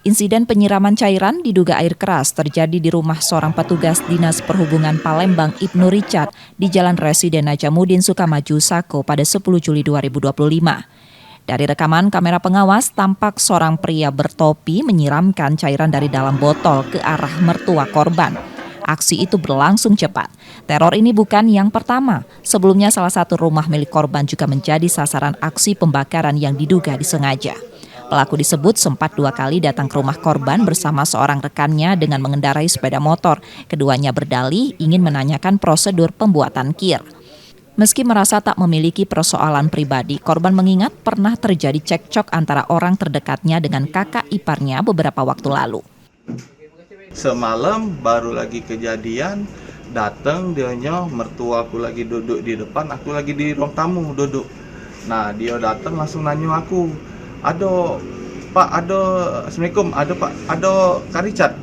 Insiden penyiraman cairan diduga air keras terjadi di rumah seorang petugas Dinas Perhubungan Palembang Ibnu Richard di Jalan Residen Najamuddin Sukamaju, Sako pada 10 Juli 2025. Dari rekaman kamera pengawas, tampak seorang pria bertopi menyiramkan cairan dari dalam botol ke arah mertua korban. Aksi itu berlangsung cepat. Teror ini bukan yang pertama. Sebelumnya salah satu rumah milik korban juga menjadi sasaran aksi pembakaran yang diduga disengaja. Pelaku disebut sempat 2 kali datang ke rumah korban bersama seorang rekannya dengan mengendarai sepeda motor. Keduanya berdalih ingin menanyakan prosedur pembuatan kir. Meski merasa tak memiliki persoalan pribadi, korban mengingat pernah terjadi cekcok antara orang terdekatnya dengan kakak iparnya beberapa waktu lalu. Semalam baru lagi kejadian, datang dianya, mertua aku lagi duduk di depan, aku lagi di ruang tamu duduk. Nah dia datang langsung nanya aku, "Ada Pak, ada Assalamualaikum, ada Pak, ada Kak Richard."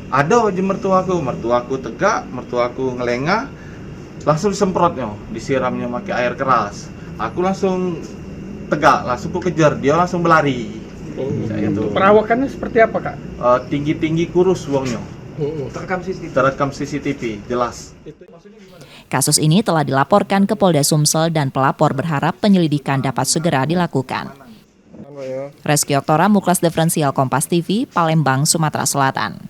Ada aja mertua aku tegak, mertua aku ngelengah, langsung disemprotnya, disiramnya pakai air keras. Aku langsung tegak, langsung ku kejar, dia langsung berlari. Itu perawakannya seperti apa, Kak? Tinggi-tinggi kurus uangnya. Terekam CCTV, jelas. Kasus ini telah dilaporkan ke Polda Sumsel dan pelapor berharap penyelidikan dapat segera dilakukan. Reski Oktora, Muklas Diferensial Kompas TV, Palembang, Sumatera Selatan.